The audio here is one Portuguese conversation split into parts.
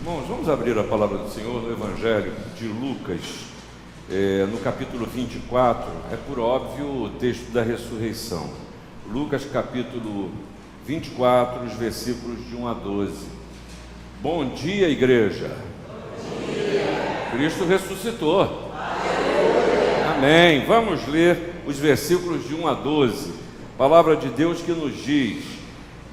Irmãos, vamos abrir a palavra do Senhor no Evangelho de Lucas, no capítulo 24, é por óbvio o texto da ressurreição. Lucas capítulo 24, os versículos de 1 a 12. Bom dia, igreja! Bom dia. Cristo ressuscitou. Amém. Vamos ler os versículos de 1 a 12. Palavra de Deus que nos diz: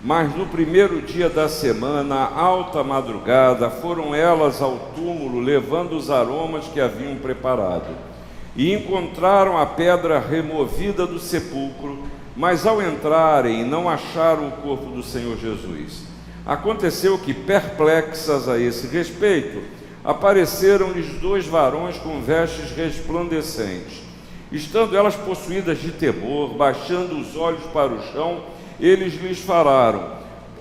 mas no primeiro dia da semana, alta madrugada, foram elas ao túmulo, levando os aromas que haviam preparado. E encontraram a pedra removida do sepulcro, mas ao entrarem não acharam o corpo do Senhor Jesus. Aconteceu que, perplexas a esse respeito, apareceram-lhes dois varões com vestes resplandecentes. Estando elas possuídas de temor, baixando os olhos para o chão, eles lhes falaram: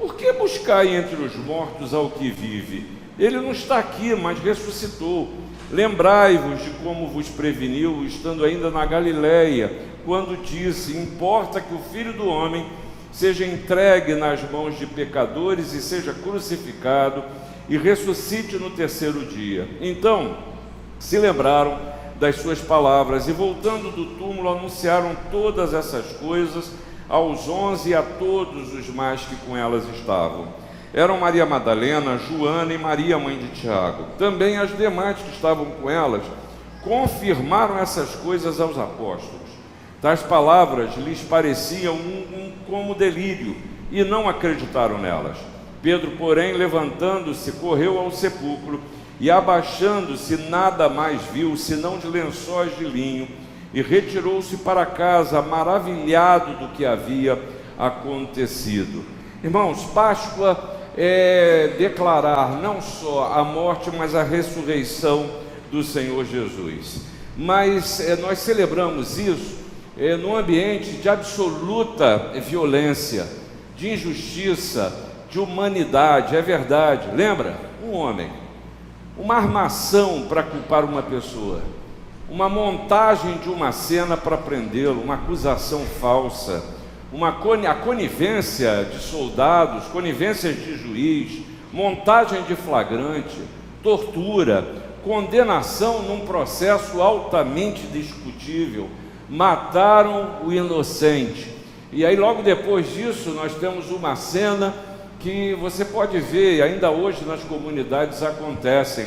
por que buscai entre os mortos ao que vive? Ele não está aqui, mas ressuscitou. Lembrai-vos de como vos preveniu, estando ainda na Galileia, quando disse: importa que o Filho do Homem seja entregue nas mãos de pecadores e seja crucificado e ressuscite no terceiro dia. Então se lembraram das suas palavras e, voltando do túmulo, anunciaram todas essas coisas aos 11 e a todos os mais que com elas estavam. Eram Maria Madalena, Joana e Maria, mãe de Tiago. Também as demais que estavam com elas confirmaram essas coisas aos apóstolos. Tais palavras lhes pareciam como delírio e não acreditaram nelas. Pedro, porém, levantando-se, correu ao sepulcro e, abaixando-se, nada mais viu senão de lençóis de linho, e retirou-se para casa, maravilhado do que havia acontecido. Irmãos, Páscoa é declarar não só a morte, mas a ressurreição do Senhor Jesus. Mas nós celebramos isso num ambiente de absoluta violência, de injustiça, de humanidade. É verdade. Lembra? Um homem, uma armação para culpar uma pessoa, uma montagem de uma cena para prendê-lo, uma acusação falsa, a conivência de soldados, conivências de juiz, montagem de flagrante, tortura, condenação num processo altamente discutível. Mataram o inocente. E aí logo depois disso nós temos uma cena que você pode ver, ainda hoje nas comunidades acontecem.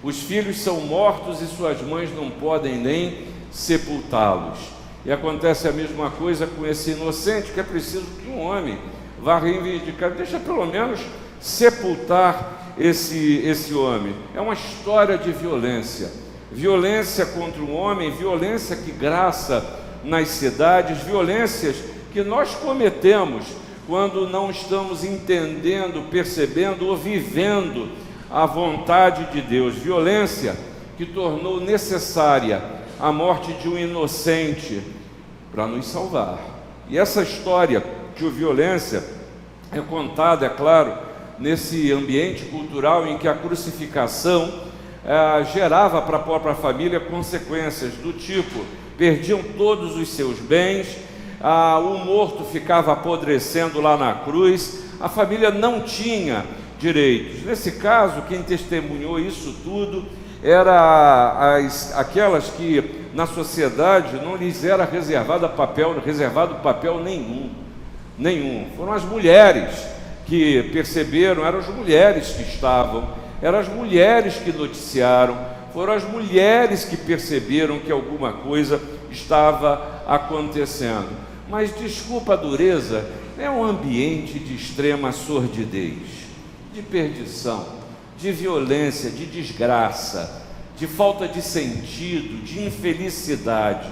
Os filhos são mortos e suas mães não podem nem sepultá-los. E acontece a mesma coisa com esse inocente, que é preciso que um homem vá reivindicar, deixa pelo menos sepultar esse homem. É uma história de violência. Violência contra um homem, violência que graça nas cidades, violências que nós cometemos quando não estamos entendendo, percebendo ou vivendo a vontade de Deus. Violência que tornou necessária a morte de um inocente para nos salvar. E essa história de violência é contada, é claro, nesse ambiente cultural em que a crucificação gerava para a própria família consequências do tipo: perdiam todos os seus bens, o morto ficava apodrecendo lá na cruz, a família não tinha direitos. Nesse caso, quem testemunhou isso tudo era aquelas que na sociedade não lhes era reservado papel nenhum. Foram as mulheres que perceberam, eram as mulheres que estavam, eram as mulheres que noticiaram, foram as mulheres que perceberam que alguma coisa estava acontecendo. Mas desculpa a dureza, é um ambiente de extrema sordidez, de perdição, de violência, de desgraça, de falta de sentido, de infelicidade.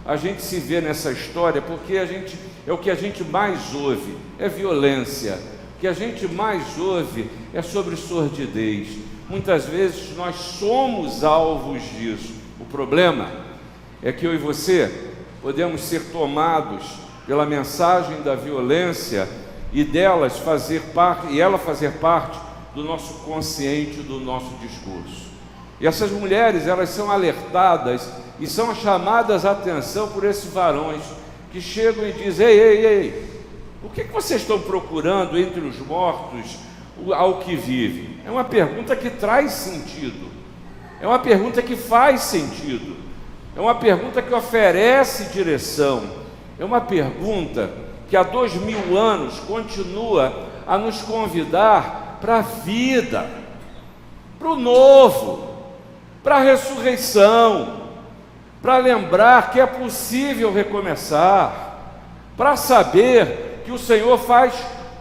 A gente se vê nessa história porque é o que a gente mais ouve, é violência. O que a gente mais ouve é sobre sordidez. Muitas vezes nós somos alvos disso. O problema é que eu e você podemos ser tomados pela mensagem da violência e ela fazer parte do nosso consciente, do nosso discurso. E essas mulheres, elas são alertadas e são chamadas a atenção por esses varões que chegam e dizem: ei, o que vocês estão procurando entre os mortos ao que vive? É uma pergunta que traz sentido, é uma pergunta que faz sentido, é uma pergunta que oferece direção, é uma pergunta que há 2000 anos continua a nos convidar para a vida, para o novo, para a ressurreição, para lembrar que é possível recomeçar, para saber que o Senhor faz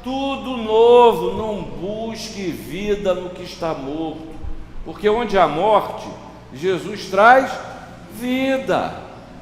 tudo novo. Não busque vida no que está morto, porque onde há morte, Jesus traz vida,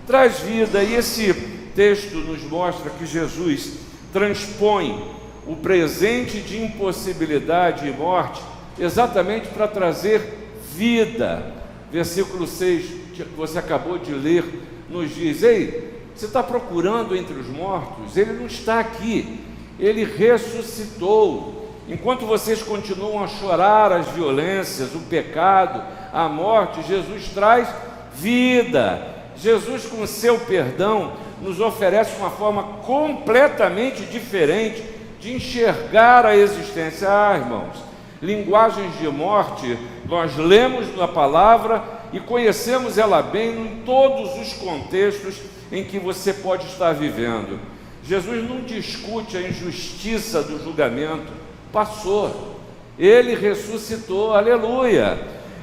traz vida. E esse texto nos mostra que Jesus transpõe o presente de impossibilidade e morte exatamente para trazer vida. Versículo 6, que você acabou de ler, nos diz: ei, você está procurando entre os mortos? Ele não está aqui, ele ressuscitou. Enquanto vocês continuam a chorar as violências, o pecado, a morte, Jesus traz vida. Jesus, com o seu perdão, nos oferece uma forma completamente diferente de enxergar a existência. Irmãos, linguagens de morte, nós lemos na palavra e conhecemos ela bem em todos os contextos em que você pode estar vivendo. Jesus não discute a injustiça do julgamento, passou, ele ressuscitou, aleluia.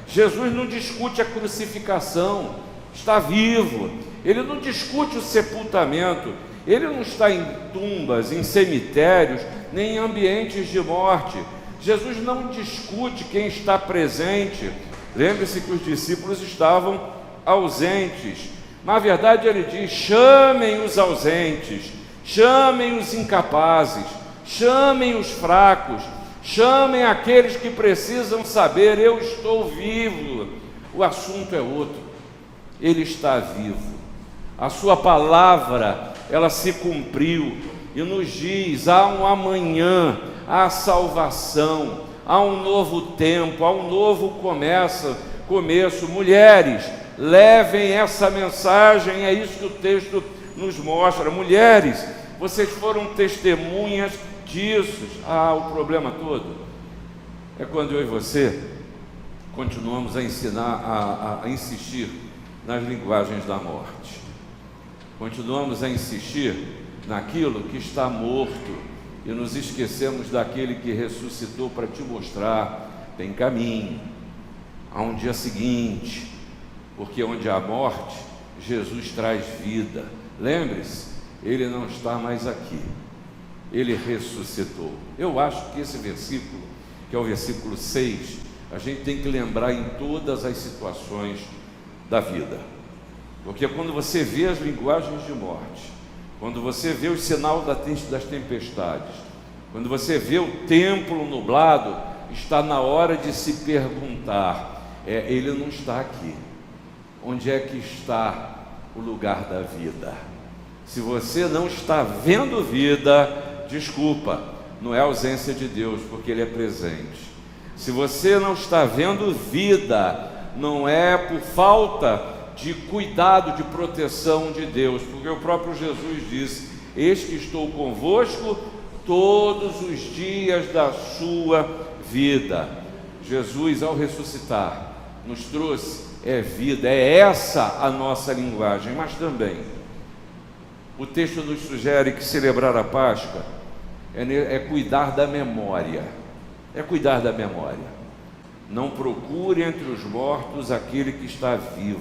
Jesus não discute a crucificação, está vivo. Ele não discute o sepultamento, ele não está em tumbas, em cemitérios, nem em ambientes de morte. Jesus não discute quem está presente. Lembre-se que os discípulos estavam ausentes. Na verdade, ele diz: chamem os ausentes, chamem os incapazes, chamem os fracos, chamem aqueles que precisam saber: eu estou vivo. O assunto é outro, ele está vivo. A sua palavra, ela se cumpriu e nos diz: há um amanhã, há salvação, há um novo tempo, há um novo começo. Mulheres, levem essa mensagem, é isso que o texto nos mostra. Mulheres, vocês foram testemunhas disso. O problema todo é quando eu e você continuamos a ensinar, a insistir nas linguagens da morte, continuamos a insistir naquilo que está morto e nos esquecemos daquele que ressuscitou para te mostrar: tem caminho, há um dia seguinte, porque onde há morte, Jesus traz vida. Lembre-se, ele não está mais aqui, ele ressuscitou. Eu acho que esse versículo, que é o versículo 6, a gente tem que lembrar em todas as situações da vida, porque quando você vê as linguagens de morte, quando você vê o sinal das tempestades, quando você vê o templo nublado, está na hora de se perguntar: ele não está aqui, onde é que está o lugar da vida? Se você não está vendo vida, desculpa, não é ausência de Deus, porque ele é presente. Se você não está vendo vida, não é por falta de cuidado, de proteção de Deus, porque o próprio Jesus disse: eis que estou convosco todos os dias da sua vida. Jesus, ao ressuscitar, nos trouxe vida, é essa a nossa linguagem. Mas também o texto nos sugere que celebrar a Páscoa é cuidar da memória, é cuidar da memória. Não procure entre os mortos aquele que está vivo,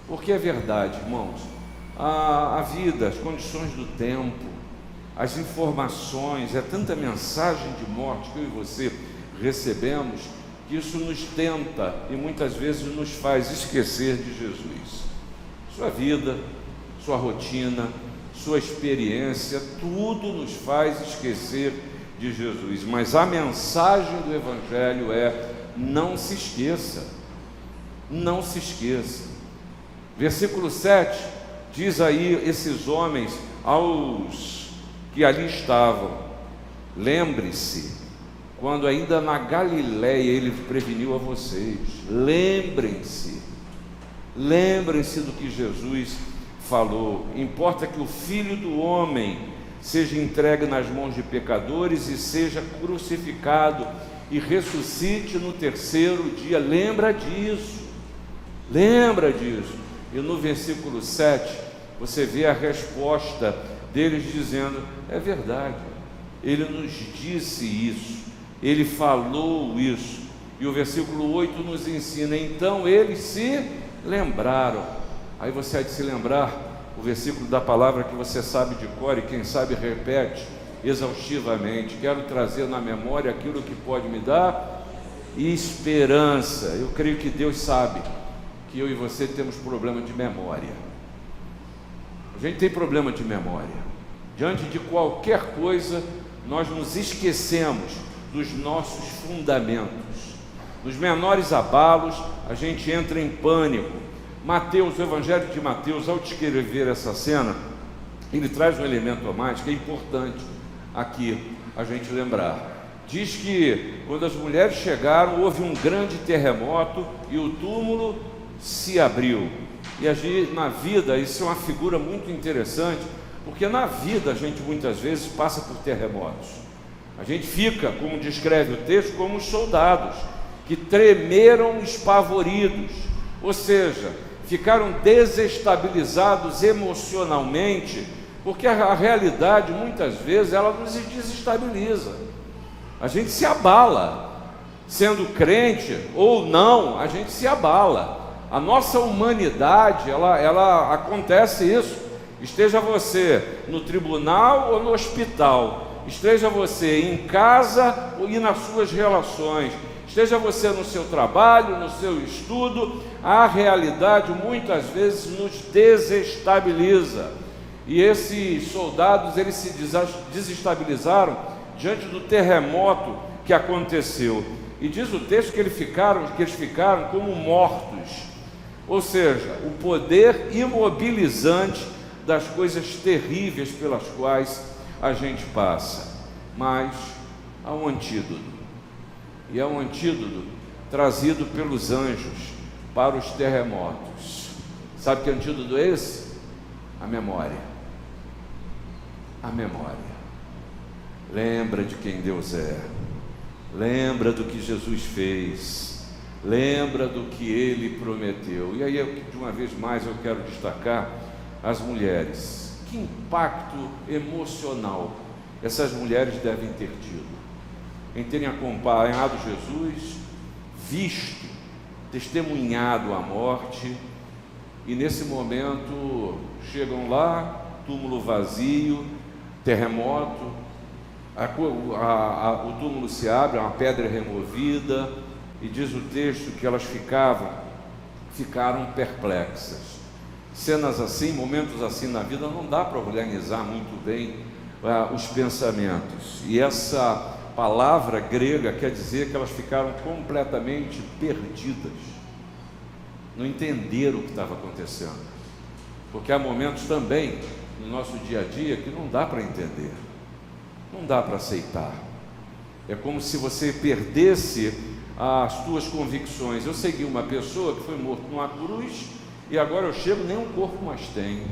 porque é verdade, irmãos, a vida, as condições do tempo, as informações, é tanta mensagem de morte que eu e você recebemos, que isso nos tenta e muitas vezes nos faz esquecer de Jesus. Sua vida, sua rotina, sua experiência, tudo nos faz esquecer de Jesus. Mas a mensagem do Evangelho é: não se esqueça, não se esqueça. Versículo 7 diz aí esses homens aos que ali estavam: lembre-se, quando ainda na Galileia ele preveniu a vocês. Lembrem-se do que Jesus falou. Importa que o Filho do Homem seja entregue nas mãos de pecadores e seja crucificado e ressuscite no terceiro dia. Lembra disso, lembra disso. E no versículo 7, você vê a resposta deles dizendo: é verdade, ele nos disse isso, ele falou isso. E o versículo 8 nos ensina: então eles se lembraram. Aí você há de se lembrar o versículo da palavra que você sabe de cor e quem sabe repete exaustivamente. Quero trazer na memória aquilo que pode me dar esperança. Eu creio que Deus sabe que eu e você temos problema de memória. A gente tem problema de memória. Diante de qualquer coisa, nós nos esquecemos dos nossos fundamentos. Nos menores abalos, a gente entra em pânico. Mateus, o Evangelho de Mateus, ao descrever essa cena, ele traz um elemento a mais que é importante aqui a gente lembrar. Diz que quando as mulheres chegaram, houve um grande terremoto e o túmulo se abriu. E na vida, isso é uma figura muito interessante, porque na vida a gente muitas vezes passa por terremotos. A gente fica, como descreve o texto, como os soldados que tremeram espavoridos, ou seja, ficaram desestabilizados emocionalmente, porque a realidade muitas vezes ela nos desestabiliza. A gente se abala, sendo crente ou não, a gente se abala. A nossa humanidade, ela acontece isso. Esteja você no tribunal ou no hospital, esteja você em casa ou nas suas relações, esteja você no seu trabalho, no seu estudo, a realidade muitas vezes nos desestabiliza. E esses soldados, eles se desestabilizaram diante do terremoto que aconteceu. E diz o texto que eles ficaram como mortos. Ou seja, o poder imobilizante das coisas terríveis pelas quais a gente passa. Mas há um antídoto. E é um antídoto trazido pelos anjos para os terremotos. Sabe que antídoto é esse? A memória. A memória. Lembra de quem Deus é. Lembra do que Jesus fez. Lembra do que Ele prometeu. E aí, de uma vez mais, eu quero destacar as mulheres. Que impacto emocional essas mulheres devem ter tido em terem acompanhado Jesus, visto, testemunhado a morte, e nesse momento chegam lá, túmulo vazio, terremoto, o túmulo se abre, uma pedra removida, e diz o texto que elas ficaram perplexas. Cenas assim, momentos assim na vida, não dá para organizar muito bem os pensamentos, e essa palavra grega quer dizer que elas ficaram completamente perdidas, não entenderam o que estava acontecendo, porque há momentos também no nosso dia a dia que não dá para entender, não dá para aceitar. É como se você perdesse as suas convicções. Eu segui uma pessoa que foi morta numa cruz e agora eu chego, nem um corpo mais tenho.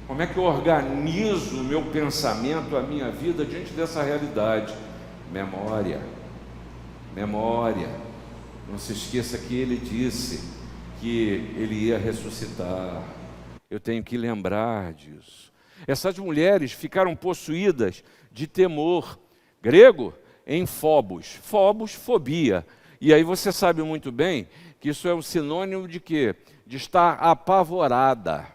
Como é que eu organizo o meu pensamento, a minha vida diante dessa realidade? Memória, memória. Não se esqueça que Ele disse que Ele ia ressuscitar. Eu tenho que lembrar disso. Essas mulheres ficaram possuídas de temor. Grego, em phobos. Phobos, fobia. E aí você sabe muito bem que isso é um sinônimo de quê? De estar apavorada.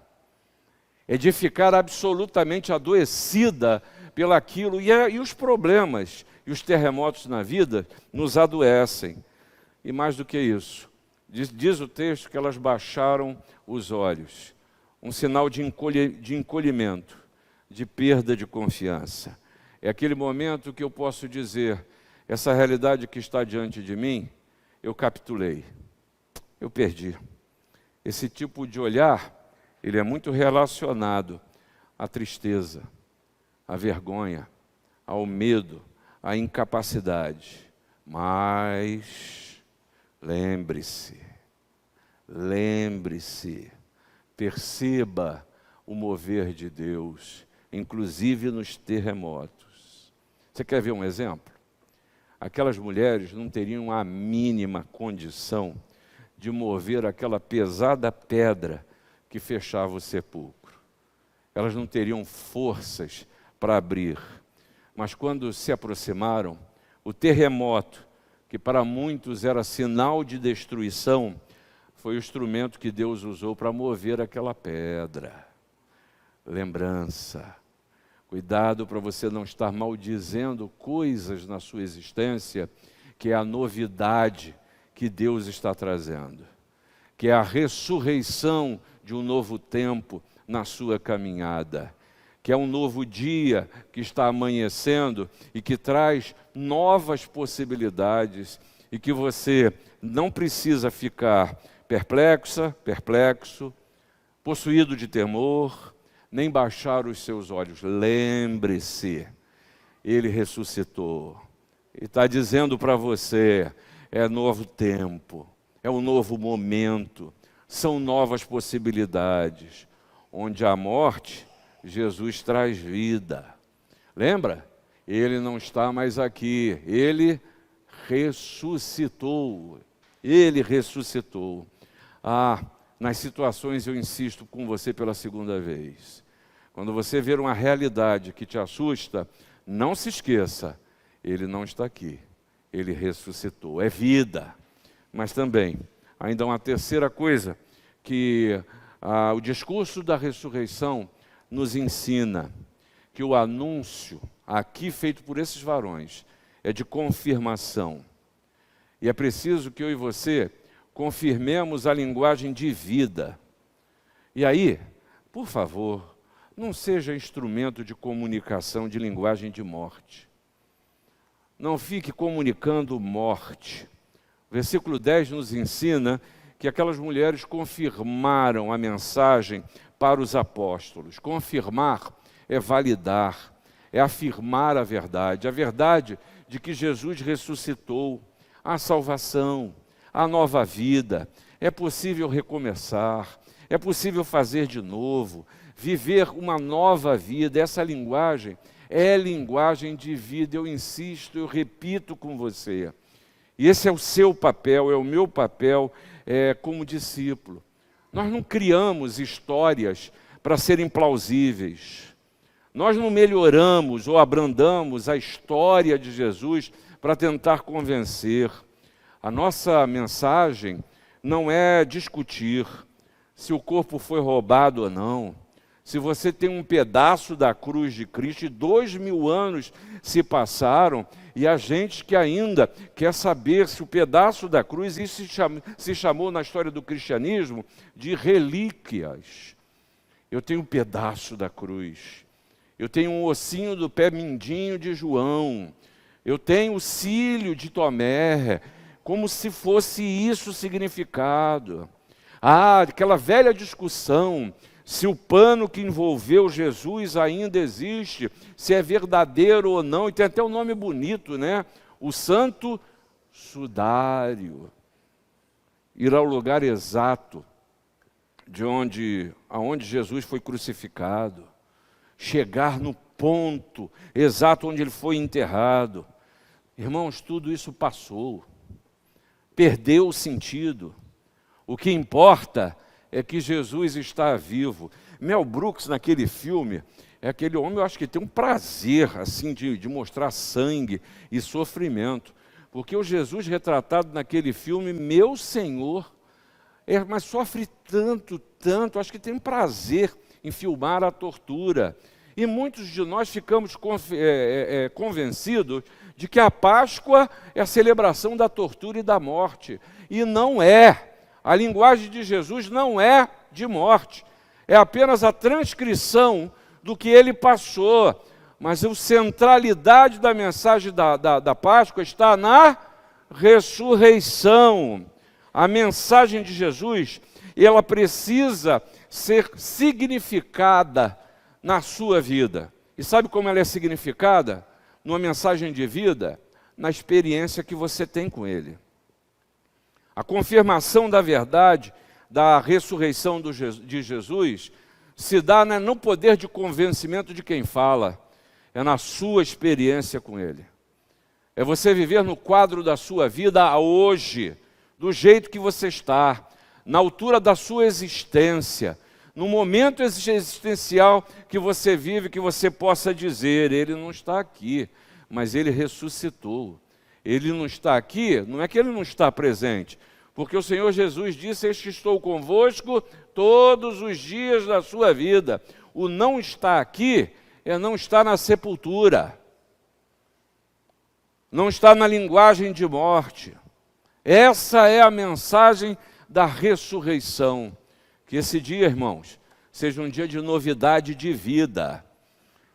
É de ficar absolutamente adoecida pelaquilo. E os problemas e os terremotos na vida nos adoecem. E mais do que isso, diz o texto que elas baixaram os olhos. Um sinal de encolhimento, de perda de confiança. É aquele momento que eu posso dizer, essa realidade que está diante de mim, eu capitulei, eu perdi. Esse tipo de olhar, ele é muito relacionado à tristeza, à vergonha, ao medo, à incapacidade. Mas lembre-se, perceba o mover de Deus, inclusive nos terremotos. Você quer ver um exemplo? Aquelas mulheres não teriam a mínima condição de mover aquela pesada pedra que fechava o sepulcro. Elas não teriam forças para abrir. Mas quando se aproximaram, o terremoto, que para muitos era sinal de destruição, foi o instrumento que Deus usou para mover aquela pedra. Lembrança. Cuidado para você não estar maldizendo coisas na sua existência, que é a novidade que Deus está trazendo, que é a ressurreição de um novo tempo na sua caminhada, que é um novo dia que está amanhecendo e que traz novas possibilidades e que você não precisa ficar perplexo, possuído de temor, nem baixar os seus olhos. Lembre-se, Ele ressuscitou. E está dizendo para você, é novo tempo, é um novo momento, são novas possibilidades. Onde há morte, Jesus traz vida. Lembra? Ele não está mais aqui, Ele ressuscitou. Ele ressuscitou. Nas situações eu insisto com você pela segunda vez. Quando você ver uma realidade que te assusta, não se esqueça, Ele não está aqui. Ele ressuscitou. É vida. Mas também, ainda uma terceira coisa, que o discurso da ressurreição nos ensina, que o anúncio, aqui feito por esses varões, é de confirmação. E é preciso que eu e você confirmemos a linguagem de vida. E aí, por favor, não seja instrumento de comunicação de linguagem de morte. Não fique comunicando morte. O versículo 10 nos ensina que aquelas mulheres confirmaram a mensagem para os apóstolos. Confirmar é validar, é afirmar a verdade de que Jesus ressuscitou, a salvação, a nova vida, é possível recomeçar, é possível fazer de novo, viver uma nova vida. Essa linguagem é linguagem de vida, eu insisto, eu repito com você. E esse é o seu papel, é o meu papel como discípulo. Nós não criamos histórias para serem plausíveis. Nós não melhoramos ou abrandamos a história de Jesus para tentar convencer. A nossa mensagem não é discutir se o corpo foi roubado ou não, se você tem um pedaço da cruz de Cristo, e 2000 anos se passaram, e a gente que ainda quer saber se o pedaço da cruz, isso se chamou na história do cristianismo de relíquias. Eu tenho um pedaço da cruz, eu tenho um ossinho do pé mindinho de João, eu tenho o cílio de Tomé, como se fosse isso o significado. Aquela velha discussão, se o pano que envolveu Jesus ainda existe, se é verdadeiro ou não, e tem até um nome bonito, né? O Santo Sudário. Ir ao lugar exato aonde Jesus foi crucificado, chegar no ponto exato onde ele foi enterrado. Irmãos, tudo isso passou, perdeu o sentido. O que importa é que Jesus está vivo. Mel Brooks, naquele filme, é aquele homem, eu acho que tem um prazer assim de mostrar sangue e sofrimento. Porque o Jesus retratado naquele filme, meu Senhor, mas sofre tanto, acho que tem um prazer em filmar a tortura. E muitos de nós ficamos convencidos de que a Páscoa é a celebração da tortura e da morte. E não é. A linguagem de Jesus não é de morte, é apenas a transcrição do que ele passou. Mas a centralidade da mensagem da Páscoa está na ressurreição. A mensagem de Jesus, ela precisa ser significada na sua vida. E sabe como ela é significada? Numa mensagem de vida, na experiência que você tem com ele. A confirmação da verdade, da ressurreição de Jesus, se dá no poder de convencimento de quem fala, é na sua experiência com Ele. É você viver no quadro da sua vida hoje, do jeito que você está, na altura da sua existência, no momento existencial que você vive, que você possa dizer: Ele não está aqui, mas Ele ressuscitou. Ele não está aqui, não é que Ele não está presente, porque o Senhor Jesus disse: Eis que estou convosco todos os dias da sua vida. O não estar aqui é não estar na sepultura, não está na linguagem de morte. Essa é a mensagem da ressurreição. Que esse dia, irmãos, seja um dia de novidade de vida.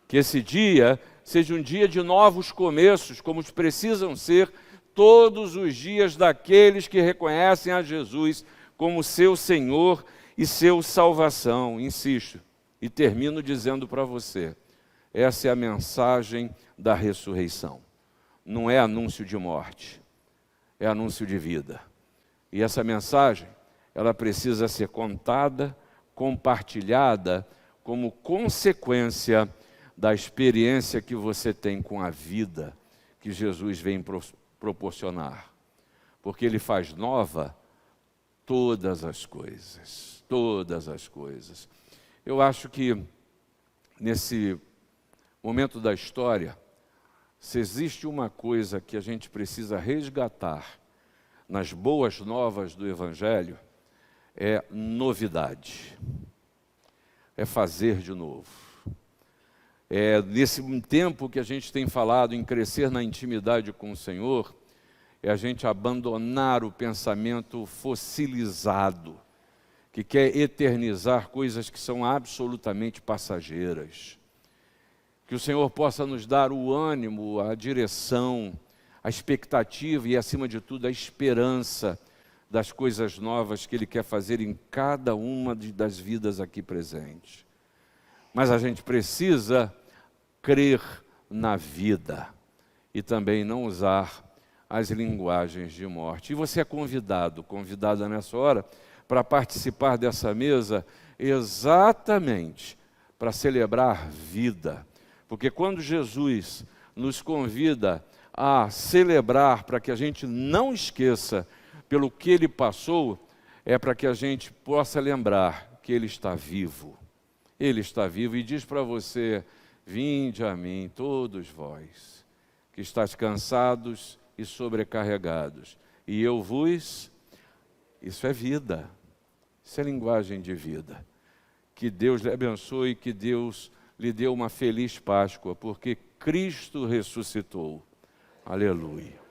Que esse dia seja um dia de novos começos, como precisam ser todos os dias daqueles que reconhecem a Jesus como seu Senhor e seu salvação. Insisto e termino dizendo para você, essa é a mensagem da ressurreição. Não é anúncio de morte, é anúncio de vida. E essa mensagem, ela precisa ser contada, compartilhada, como consequência da experiência que você tem com a vida que Jesus vem proporcionar. Porque Ele faz nova todas as coisas, todas as coisas. Eu acho que nesse momento da história, se existe uma coisa que a gente precisa resgatar nas boas novas do Evangelho, é novidade, é fazer de novo. É nesse tempo que a gente tem falado em crescer na intimidade com o Senhor, é a gente abandonar o pensamento fossilizado, que quer eternizar coisas que são absolutamente passageiras. Que o Senhor possa nos dar o ânimo, a direção, a expectativa e, acima de tudo, a esperança das coisas novas que Ele quer fazer em cada uma das vidas aqui presentes. Mas a gente precisa crer na vida e também não usar as linguagens de morte. E você é convidada nessa hora para participar dessa mesa exatamente para celebrar vida. Porque quando Jesus nos convida a celebrar para que a gente não esqueça pelo que Ele passou, é para que a gente possa lembrar que Ele está vivo. Ele está vivo e diz para você: vinde a mim todos vós, que estáis cansados e sobrecarregados, e eu vos... Isso é vida, isso é linguagem de vida. Que Deus lhe abençoe, que Deus lhe dê uma feliz Páscoa, porque Cristo ressuscitou. Aleluia.